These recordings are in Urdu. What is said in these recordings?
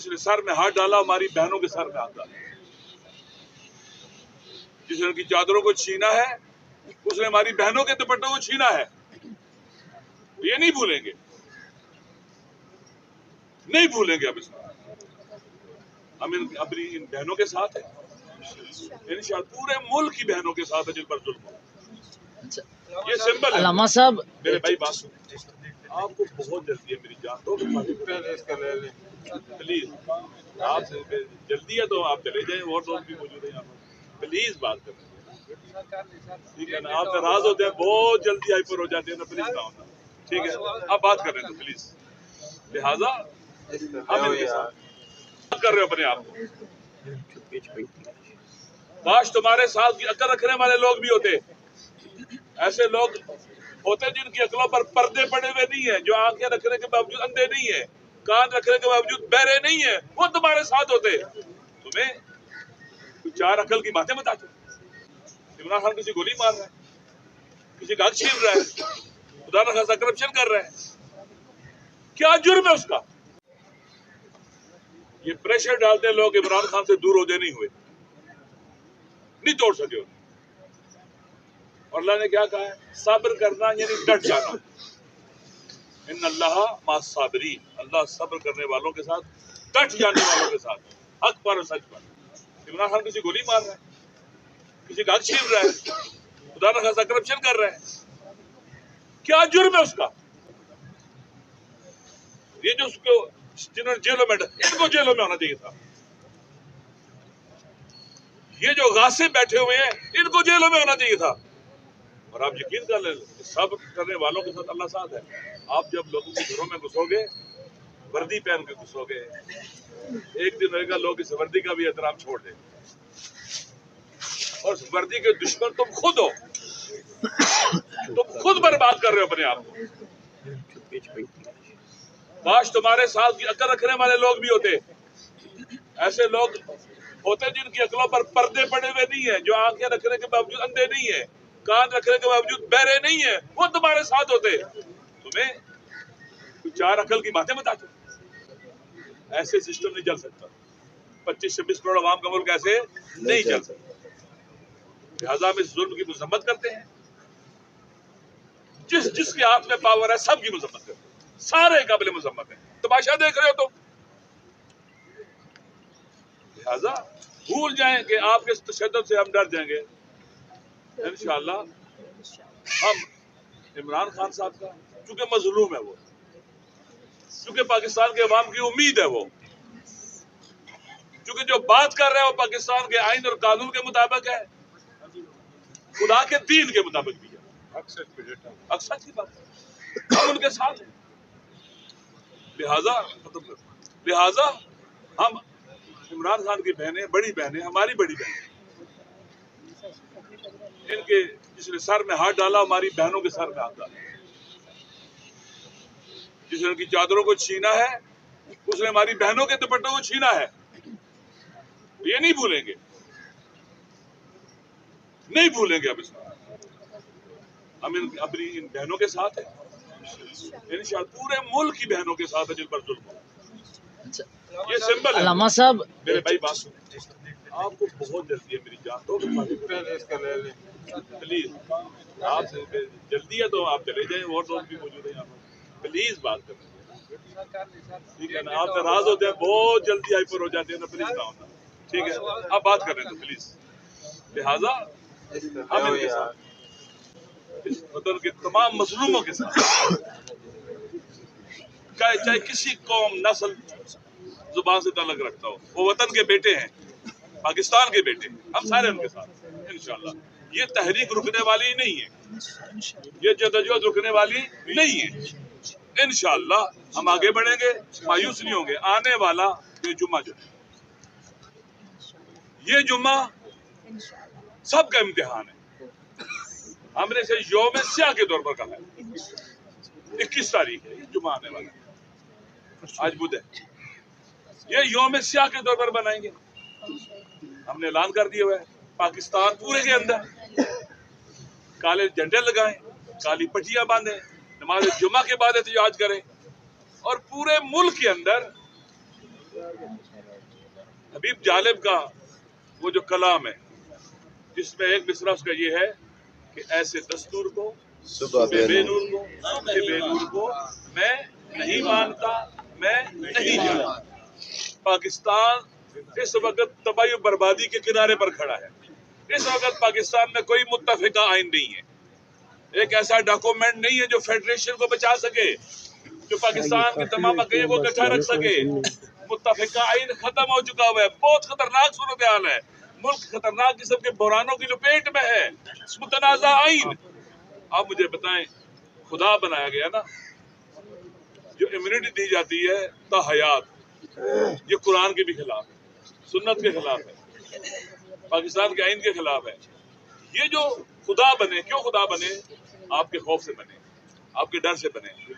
جس نے سر میں ہاتھ ڈالا ہماری بہنوں کے سر میں ہاتھ ڈالا، جس نے ان کی چادروں کو چھینا ہے اس نے ہماری بہنوں کے دوپٹوں کو چھینا ہے. یہ نہیں بھولیں گے، نہیں بھولیں گے. اب اس میں ہم اپنی ان بہنوں کے ساتھ ہیں، انشاءاللہ پورے ملک کی بہنوں کے ساتھ ہے جن پر ظلم ہو. یہ سمبل ہے. علامہ صاحب میرے بھائی بات سنیں، آپ کو بہت جلدی ہے میری جان تو پلیز آپ سے جلدی ہے تو آپ چلے جائیں، اور دوست بھی موجود ہیں یہاں پر، پلیز بات کریں. ٹھیک ہے نا، آپ ناراض ہوتے ہیں بہت جلدی ہائپر ہو جاتے ہیں نا، پلیز نہ ہونا. ٹھیک ہے آپ بات کر رہے ہیں تو پلیز، لہٰذا ہم ان کے ساتھ بات کر رہے ہو اپنے آپ کو. کاش تمہارے ساتھ عقل رکھنے والے لوگ بھی ہوتے. ایسے لوگ ہوتے جن کی عقلوں پر پردے پڑے ہوئے نہیں ہیں، جو آنکھیں رکھنے کے باوجود اندھے نہیں ہیں، کان رکھنے کے باوجود بہرے نہیں ہیں، وہ تمہارے ساتھ ہوتے. تمہیں چار عقل کی باتیں بتاتے. عمران خان کسی گولی مار رہا ہے، کسی کا حق چھین رہا ہے، خدا نہ خاصا کرپشن کر رہا ہے. کیا جرم ہے اس کا؟ یہ پریشر ڈالتے لوگ عمران خان سے دور ہوتے نہیں ہوئے، نہیں توڑ سکے انہیں. اور اللہ نے کیا کہا ہے؟ صبر کرنا یعنی ڈٹ جانا. ان اللہ مع الصابرین، اللہ صبر کرنے والوں کے ساتھ، ڈٹ جانے والوں کے ساتھ، حق پر اور سچ پر. عمران خان کسی گولی مار رہا ہے، کسی کا حق چھین رہا ہے، خدا نہ خاصا کرپشن کر رہا ہے. کیا جرم ہے اس کا؟ یہ جو اس کو جنہوں نے جیلوں میں ان کو جیلوں میں ہونا چاہیے تھا. یہ جو غاصب بیٹھے ہوئے ہیں ان کو جیلوں میں ہونا چاہیے تھا. اور آپ یقین کر لیں صبر کرنے والوں کے ساتھ اللہ ساتھ ہے. آپ جب لوگوں کے گھروں میں گھسو گے، وردی پہن کے گھسو گے، ایک دن ہوئے گا لوگ اس وردی کا بھی احترام چھوڑ دیں. اور اس وردی کے دشمن تم خود ہو، تم خود برباد کر رہے ہو اپنے آپ کو. کاش تمہارے ساتھ عقل رکھنے والے لوگ بھی ہوتے. ایسے لوگ ہوتے جن کی عقلوں پر پردے پڑے ہوئے نہیں ہیں، جو آنکھیں رکھنے کے باوجود اندھے نہیں ہیں، کان رکھنے کے باوجود بہرے نہیں ہیں، وہ تمہارے ساتھ ہوتے. تمہیں چار عقل کی باتیں بتاتے. ایسے سسٹم نہیں چل سکتا. 25-26 کروڑ عوام کا ملک ایسے نہیں چل سکتا. لہٰذا ہم اس ظلم کی مذمت کرتے ہیں. جس جس کے ہاتھ میں پاور ہے سب کی مذمت کرتے ہیں، سارے قابل مذمت ہیں. تماشا دیکھ رہے ہو تم. لہٰذا بھول جائیں کہ آپ کے تشدد سے ہم ڈر جائیں گے. انشاءاللہ ہم عمران خان صاحب کا، چونکہ مظلوم ہے وہ، چونکہ پاکستان کے عوام کی امید ہے وہ، چونکہ جو بات کر رہے ہیں وہ پاکستان کے آئین اور قانون کے مطابق ہے، خدا کے دین کے مطابق بھی ہے. اکثر کی بات ہے، ہم ان کے ساتھ ہیں. لہذا ہم عمران خان کی بہنیں، بڑی بہنیں، ہماری بڑی بہنیں، ان کے جس نے سر میں ہاتھ ڈالا ہماری بہنوں کے سر میں ہاتھ ڈالا، جس نے ان کی چادروں کو چھینا ہے اس نے ہماری بہنوں کے دوپٹوں کو چھینا ہے. یہ نہیں بھولیں گے، نہیں بھولیں گے. اب اس میں ہم اپنی ان بہنوں کے ساتھ ہیں، انشاءاللہ پورے ملک کی بہنوں کے ساتھ ہے جن پر ظلم ہو. یہ سمبل ہے. علامہ صاحب میرے بھائی بات سنیں، آپ کو بہت جلدی ہے میری جان تو پلیز آپ سے جلدی ہے تو آپ چلے جائیں، اور دوست بھی موجود ہیں یہاں پر، پلیز بات کریں. ٹھیک ہے نا، آپ ناراض ہوتے ہیں بہت جلدی ہائپر ہو جاتے ہیں نا، پلیز نہ ہونا. ٹھیک ہے آپ بات کر رہے ہیں تو پلیز، لہٰذا ہم ان کے ساتھ، اس وطن کے تمام مظلوموں کے ساتھ، چاہے کسی قوم، نسل، زبان سے تعلق رکھتا ہو، وہ وطن کے بیٹے ہیں، پاکستان کے بیٹے، ہم سارے ان کے ساتھ انشاءاللہ. یہ تحریک رکنے والی نہیں ہے، یہ جدوجہد رکنے والی نہیں ہے. انشاءاللہ ہم آگے بڑھیں گے، مایوس نہیں ہوں گے. آنے والا یہ جمعہ جو ہے، یہ جمعہ سب کا امتحان ہے. ہم نے اسے یوم سیاہ کے طور پر کہا ہے. 21 تاریخ ہے یہ جمعہ آنے والا، آج بدھ ہے. یہ یوم سیاہ کے طور پر بنائیں گے. ہم نے اعلان کر دیا ہوا ہے، پاکستان پورے کے اندر کالے جھنڈے لگائیں، کالی پٹیاں باندھیں، نماز جمعہ کے بعد احتجاج کریں، اور پورے ملک کے اندر حبیب جالب کا وہ جو کلام ہے جس میں ایک مصرع اس کا یہ ہے کہ ایسے دستور کو صبح بے نور کو صبح بے نور کو میں نہیں مانتا، میں نہیں جانتا۔ پاکستان اس وقت تباہی و بربادی کے کنارے پر کھڑا ہے۔ اس وقت پاکستان میں کوئی متفقہ آئین نہیں ہے، ایک ایسا ڈاکومنٹ نہیں ہے جو فیڈریشن کو بچا سکے، جو پاکستان کی تمام اقلیتوں کو اکٹھا رکھ سکے۔ متفقہ آئین ختم ہو چکا ہوا ہے، بہت خطرناک صورتحال ہے، ملک خطرناک قسم کے بحرانوں کی لپیٹ میں ہے۔ متنازع آئین، آپ مجھے بتائیں، خدا بنایا گیا نا، جو امیونٹی دی جاتی ہے تا حیات، یہ قرآن کے بھی خلاف ہے، سنت کے خلاف ہے، پاکستان کے آئین کے خلاف ہے۔ یہ جو خدا بنے، کیوں خدا بنے؟ آپ کے خوف سے بنے، آپ کے ڈر سے بنے،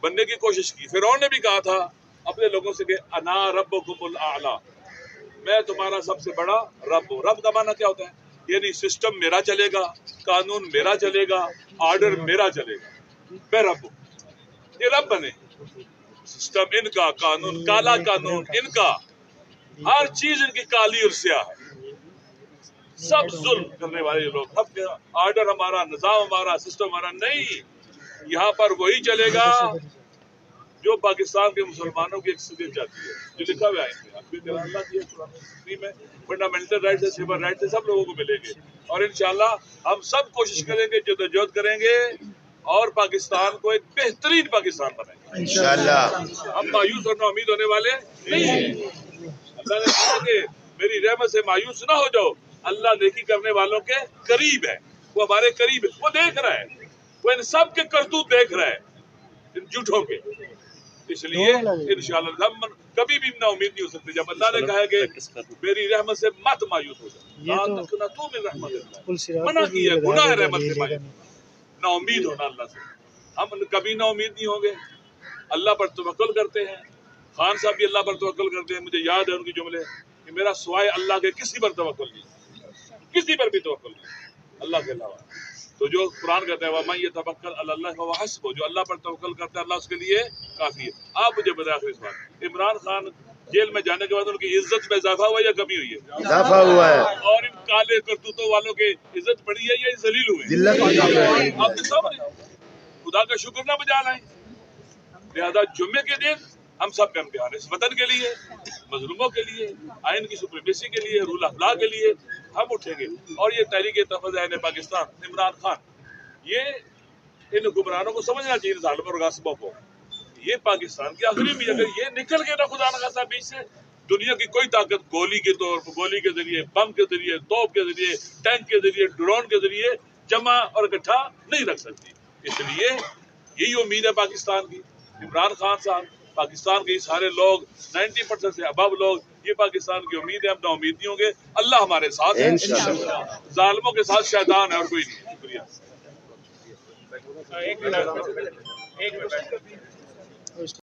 بننے کی کوشش کی۔ فرعون نے بھی کہا تھا اپنے لوگوں سے کہ انا ربکم الاعلی، میں تمہارا سب سے بڑا رب ہوں۔ رب کا معنی کیا ہوتا ہے؟ یعنی سسٹم میرا چلے گا، قانون میرا چلے گا، آرڈر میرا چلے گا، میں رب ہوں۔ یہ رب بنے، سسٹم ان کا، قانون کالا قانون ان کا، ہر چیز ان کی کالی اور سیاہ ہے، سب ظلم کرنے والے لوگ، سب آرڈر ہمارا، نظام ہمارا، سسٹم ہمارا نہیں۔ یہاں پر وہی چلے گا جو پاکستان کے مسلمانوں کی اکثریت چاہتی ہے، جو لکھا ہوا ہے اللہ کی میں فنڈامنٹل رائٹس ہے، سول رائٹس ہے، سب لوگوں کو ملیں گے۔ اور انشاءاللہ ہم سب کوشش کریں گے، جدوجہد کریں گے اور پاکستان کو ایک بہترین پاکستان بنائیں گے انشاءاللہ۔ ہم مایوس اور نا امید ہونے والے نہیں ہیں۔ اللہ نے کہا کہ میری رحمت سے مایوس نہ ہو جاؤ، اللہ نیکی کرنے والوں کے قریب ہے، وہ ہمارے قریب ہے، وہ دیکھ رہا ہے، وہ ان سب کے کرتوت دیکھ رہا ہے، ان جھوٹوں کے۔ اس لیے انشاءاللہ ہم کبھی بھی نا امید نہیں ہو سکتے۔ جب اللہ نے کہا کہ میری رحمت سے مت مایوس ہو جاؤ، منع کیا، گناہ ہے رحمت سے مایوس، نا امید ہونا اللہ سے۔ ہم کبھی نا امید نہیں ہوں گے، اللہ پر توکل کرتے ہیں۔ خان صاحب بھی اللہ پر توکل کرتے ہیں، مجھے یاد ہے ان کی جملے کہ میرا سوائے اللہ کے کسی پر توکل نہیں، کسی پر بھی توکل نہیں اللہ کے علاوہ۔ تو جو قرآن کہتا ہے وَمَن يَتَوَکَّلْ عَلَى اللَّهِ فَهُوَ حَسْبُهُ، جو اللہ پر توکل کرتا ہے اللہ اس کے لیے کافی ہے۔ آپ مجھے بتائیں آخری سوال، عمران خان جیل میں جانے کے بعد ان کی عزت میں اضافہ ہوا یا کمی ہوئی ہے؟ اضافہ ہوا ہے۔ اور ان کالے کرتوتوں والوں کے عزت بڑھی ہے یا ذلیل ہوئے؟ آپ سب خدا کا شکر نہ بجا لائیں۔ لہذا جمعے کے دن ہم سب کا امتحان ہے، اس وطن کے لیے، مظلوموں کے لیے، آئین کی سپریمیسی کے لیے، رول آف لا کے لیے ہم اٹھیں گے۔ اور یہ تحریک تحفظ عین پاکستان، عمران خان، یہ ان حکمرانوں کو سمجھنا چاہیے، ظالموں اور غاصبوں کو، یہ پاکستان کی آخری بھی اگر یہ نکل گئے نا خدا نخواستہ بیچ سے، دنیا کی کوئی طاقت گولی کے طور پر، گولی کے ذریعے، بم کے ذریعے، توپ کے ذریعے، ٹینک کے ذریعے، ڈرون کے ذریعے جمع اور اکٹھا نہیں رکھ سکتی۔ اس لیے یہی امید ہے پاکستان کی۔ عمران خان صاحب، پاکستان کے سارے لوگ، 90% سے ابو لوگ، یہ پاکستان کی امید ہے، ہم نا امید نہیں ہوں گے۔ اللہ ہمارے ساتھ ہے، ظالموں کے ساتھ شیطان ہے اور کوئی نہیں۔ شکریہ۔ ایک منٹ